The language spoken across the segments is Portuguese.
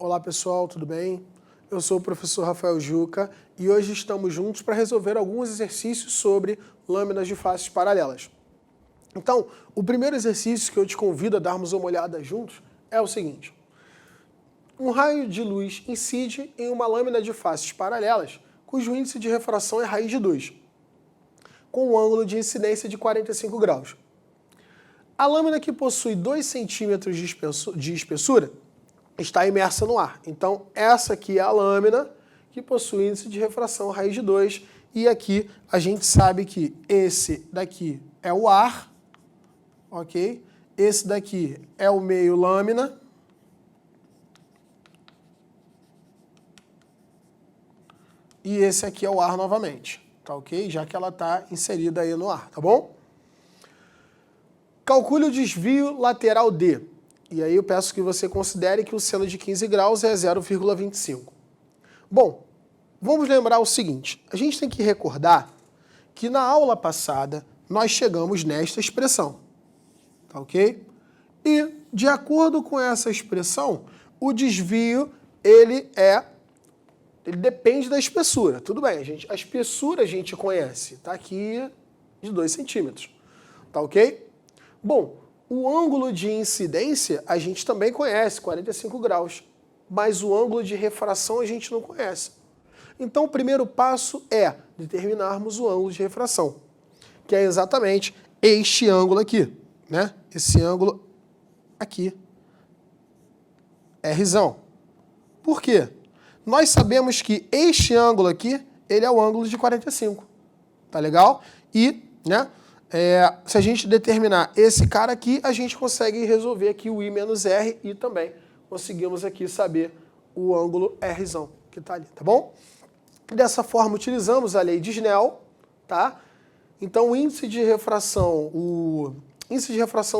Olá pessoal, tudo bem? Eu sou o professor Rafael Juca e hoje estamos juntos para resolver alguns exercícios sobre lâminas de faces paralelas. Então, o primeiro exercício que eu te convido a darmos uma olhada juntos é o seguinte. Um raio de luz incide em uma lâmina de faces paralelas, cujo índice de refração é raiz de 2, com um ângulo de incidência de 45 graus. A lâmina que possui 2 centímetros de espessura está imersa no ar. Então, essa aqui é a lâmina que possui índice de refração raiz de 2. E aqui a gente sabe que esse daqui é o ar, ok? Esse daqui é o meio lâmina. E esse aqui é o ar novamente, tá ok? Já que ela está inserida aí no ar, tá bom? Calcule o desvio lateral D. E aí eu peço que você considere que o seno de 15 graus é 0,25. Bom, vamos lembrar o seguinte. A gente tem que recordar que na aula passada nós chegamos nesta expressão. Tá ok? E, de acordo com essa expressão, o desvio, ele depende da espessura. Tudo bem, a espessura a gente conhece. Está aqui de 2 centímetros. Tá ok? Bom, o ângulo de incidência a gente também conhece, 45 graus. Mas o ângulo de refração a gente não conhece. Então, o primeiro passo é determinarmos o ângulo de refração, que é exatamente este ângulo aqui, né? Esse ângulo aqui, Rzão. Por quê? Nós sabemos que este ângulo aqui, ele é o ângulo de 45. Tá legal? E, né? Se a gente determinar esse cara aqui, a gente consegue resolver aqui o I menos R e também conseguimos aqui saber o ângulo Rzão que está ali, tá bom? Dessa forma, utilizamos a lei de Snell, tá? Então, o índice de refração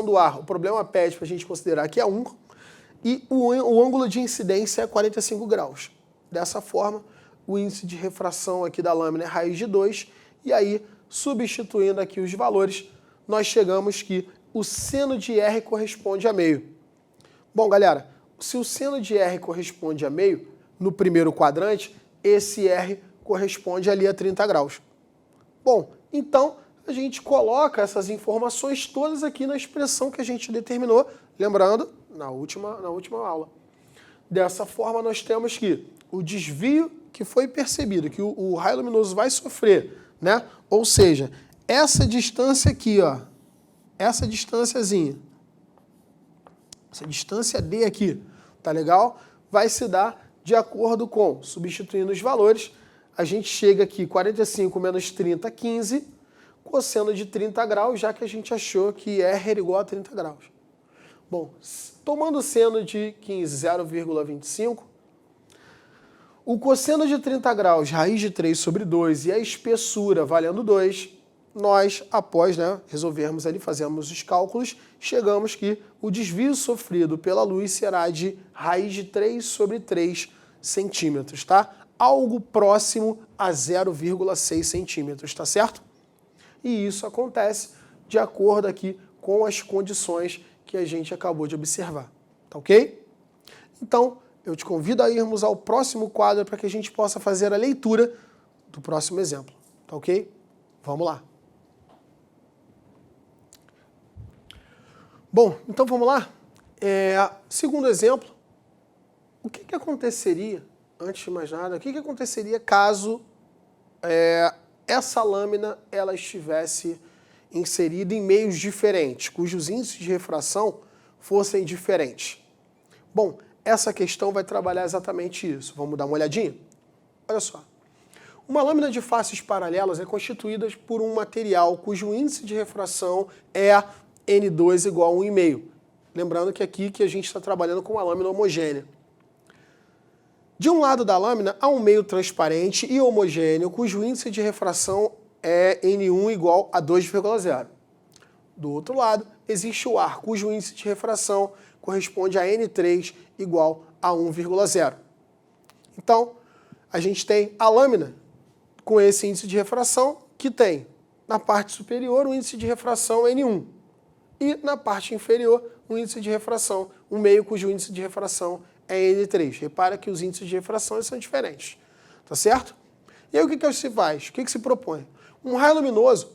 do ar, o problema pede para a gente considerar que é 1, e o ângulo de incidência é 45 graus. Dessa forma, o índice de refração aqui da lâmina é raiz de 2, e aí, substituindo aqui os valores, nós chegamos que o seno de R corresponde a meio. Bom, galera, se o seno de R corresponde a meio, no primeiro quadrante, esse R corresponde ali a 30 graus. Bom, então a gente coloca essas informações todas aqui na expressão que a gente determinou, lembrando, na última aula. Dessa forma, nós temos que o desvio que foi percebido, que o raio luminoso vai sofrer, né? Ou seja, essa distância aqui, ó, essa distânciazinha, essa distância D aqui, tá legal? Vai se dar de acordo com, substituindo os valores, a gente chega aqui, 45 menos 30, 15, cosseno de 30 graus, já que a gente achou que R era igual a 30 graus. Bom, tomando o seno de 15, 0,25, o cosseno de 30 graus, raiz de 3 sobre 2, e a espessura valendo 2, nós, após resolvermos ali, fazemos os cálculos, chegamos que o desvio sofrido pela luz será de raiz de 3 sobre 3 centímetros, tá? Algo próximo a 0,6 centímetros, tá certo? E isso acontece de acordo aqui com as condições que a gente acabou de observar, tá ok? Então, eu te convido a irmos ao próximo quadro para que a gente possa fazer a leitura do próximo exemplo, tá ok? Vamos lá. Bom, então vamos lá. Segundo exemplo, o que aconteceria, antes de mais nada, o que aconteceria caso essa lâmina ela estivesse inserida em meios diferentes, cujos índices de refração fossem diferentes? Bom, essa questão vai trabalhar exatamente isso. Vamos dar uma olhadinha? Olha só. Uma lâmina de faces paralelas é constituída por um material cujo índice de refração é N2 igual a 1,5. Lembrando que aqui que a gente está trabalhando com uma lâmina homogênea. De um lado da lâmina há um meio transparente e homogêneo cujo índice de refração é N1 igual a 2,0. Do outro lado, existe o ar cujo índice de refração corresponde a N3 igual a 1,0. Então, a gente tem a lâmina com esse índice de refração que tem, na parte superior, o índice de refração N1. E na parte inferior, o índice de refração, um meio cujo índice de refração é N3. Repara que os índices de refração eles são diferentes. Tá certo? E aí o que se faz? O que se propõe? Um raio luminoso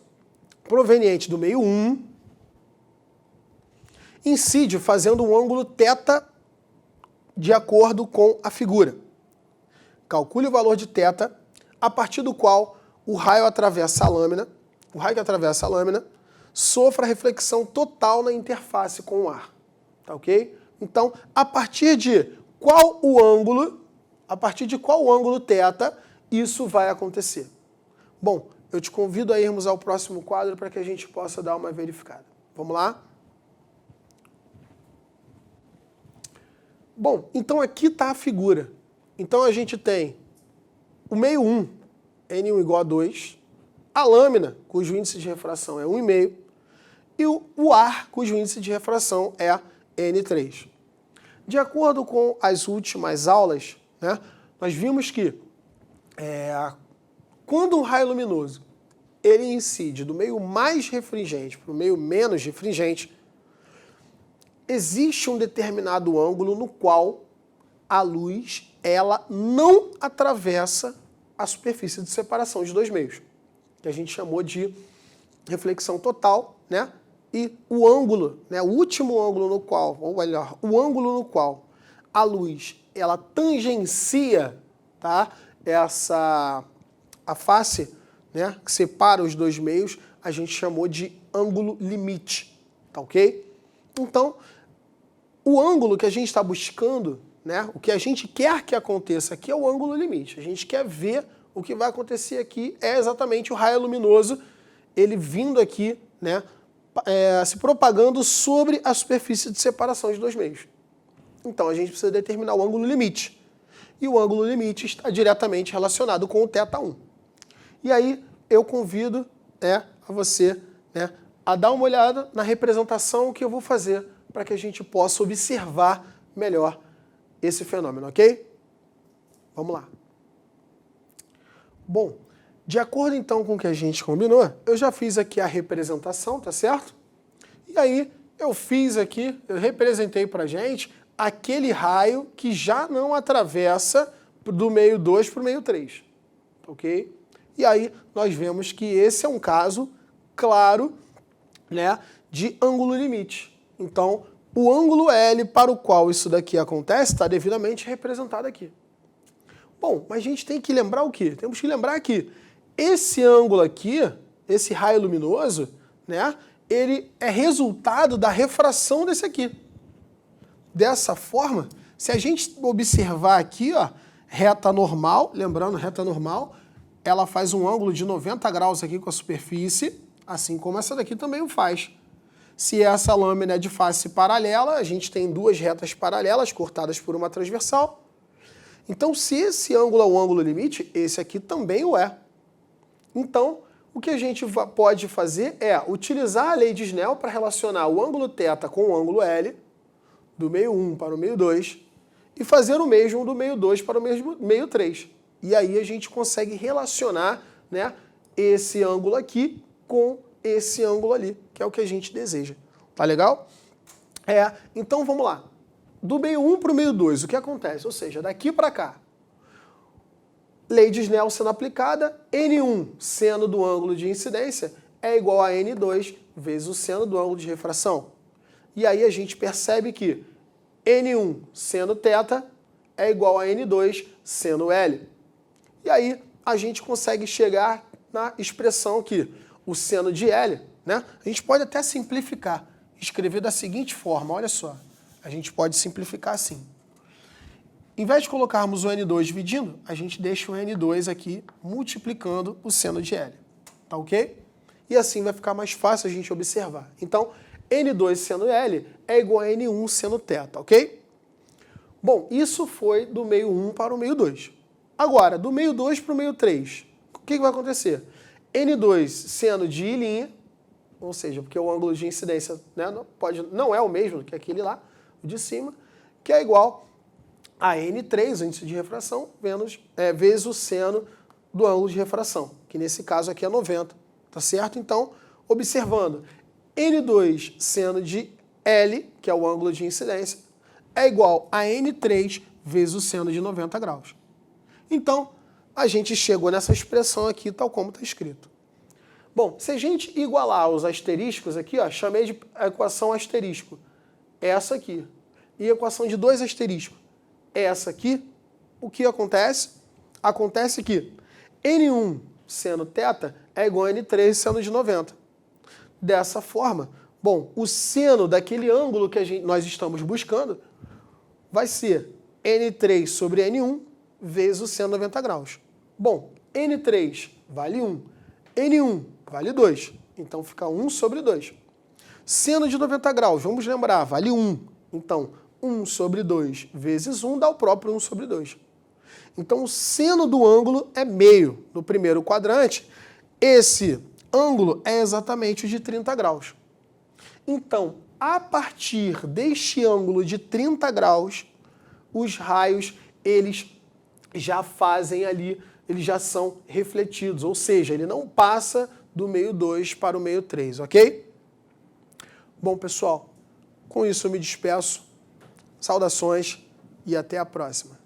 proveniente do meio 1 incide fazendo um ângulo θ de acordo com a figura. Calcule o valor de θ a partir do qual o raio atravessa a lâmina, o raio que atravessa a lâmina sofra reflexão total na interface com o ar. Tá ok? Então, a partir de qual ângulo θ, isso vai acontecer. Bom, eu te convido a irmos ao próximo quadro para que a gente possa dar uma verificada. Vamos lá? Bom, então aqui está a figura. Então a gente tem o meio 1, N1 igual a 2, a lâmina, cujo índice de refração é 1,5, e o ar, cujo índice de refração é N3. De acordo com as últimas aulas, né, nós vimos que quando um raio luminoso ele incide do meio mais refringente para o meio menos refringente, existe um determinado ângulo no qual a luz ela não atravessa a superfície de separação de dois meios, que a gente chamou de reflexão total, né? E o ângulo, né, o último ângulo no qual, ou melhor, o ângulo no qual a luz ela tangencia, tá, a face, né, que separa os dois meios, a gente chamou de ângulo limite, tá ok? Então, o ângulo que a gente está buscando, né, o que a gente quer que aconteça aqui é o ângulo limite. A gente quer ver o que vai acontecer aqui é exatamente o raio luminoso, ele vindo aqui, né, se propagando sobre a superfície de separação de dois meios. Então, a gente precisa determinar o ângulo limite. E o ângulo limite está diretamente relacionado com o θ1. E aí, eu convido a você, né, a dar uma olhada na representação que eu vou fazer para que a gente possa observar melhor esse fenômeno, ok? Vamos lá. Bom, de acordo então com o que a gente combinou, eu já fiz aqui a representação, tá certo? E aí, eu representei pra gente aquele raio que já não atravessa do meio 2 para o meio 3, ok? E aí, nós vemos que esse é um caso claro, né, de ângulo limite. Então, o ângulo L para o qual isso daqui acontece está devidamente representado aqui. Bom, mas a gente tem que lembrar o quê? Temos que lembrar que esse ângulo aqui, esse raio luminoso, né, ele é resultado da refração desse aqui. Dessa forma, se a gente observar aqui, ó, reta normal, lembrando, reta normal, ela faz um ângulo de 90 graus aqui com a superfície, assim como essa daqui também o faz. Se essa lâmina é de face paralela, a gente tem duas retas paralelas cortadas por uma transversal. Então, se esse ângulo é o ângulo limite, esse aqui também o é. Então, o que a gente pode fazer é utilizar a lei de Snell para relacionar o ângulo θ com o ângulo L, do meio 1 para o meio 2, e fazer o mesmo do meio 2 para o meio 3. E aí a gente consegue relacionar, né, esse ângulo aqui com esse ângulo ali, que é o que a gente deseja. Tá legal? Então vamos lá. Do meio 1 para o meio 2, o que acontece? Ou seja, daqui para cá, lei de Snell sendo aplicada, N1 seno do ângulo de incidência é igual a N2 vezes o seno do ângulo de refração. E aí a gente percebe que N1 seno θ é igual a N2 seno L. E aí a gente consegue chegar na expressão que o seno de L, né? A gente pode até simplificar, escrever da seguinte forma, olha só. A gente pode simplificar assim. Em vez de colocarmos o N2 dividindo, a gente deixa o N2 aqui multiplicando o seno de L. Tá ok? E assim vai ficar mais fácil a gente observar. Então, N2 seno L é igual a N1 seno θ, ok? Bom, isso foi do meio 1 para o meio 2. Agora, do meio 2 para o meio 3, o que vai acontecer? N2 seno de I', ou seja, porque o ângulo de incidência, né, não é o mesmo que aquele lá, o de cima, que é igual a N3, o índice de refração, vezes o seno do ângulo de refração, que nesse caso aqui é 90, tá certo? Então, observando, N2 seno de L, que é o ângulo de incidência, é igual a N3 vezes o seno de 90 graus. Então, a gente chegou nessa expressão aqui, tal como está escrito. Bom, se a gente igualar os asteriscos aqui, ó, chamei de equação asterisco, essa aqui, e equação de 2 asteriscos, essa aqui, o que acontece? Acontece que N1 seno θ é igual a N3 seno de 90. Dessa forma, bom, o seno daquele ângulo que nós estamos buscando vai ser N3 sobre N1 vezes o seno de 90 graus. Bom, N3 vale 1, N1 vale 2, então fica 1 sobre 2. Seno de 90 graus, vamos lembrar, vale 1. Então, 1 sobre 2 vezes 1 dá o próprio 1 sobre 2. Então, o seno do ângulo é meio. No primeiro quadrante, esse ângulo é exatamente o de 30 graus. Então, a partir deste ângulo de 30 graus, os raios, eles já fazem ali, eles já são refletidos, ou seja, ele não passa do meio 2 para o meio 3, ok? Bom, pessoal, com isso eu me despeço. Saudações e até a próxima.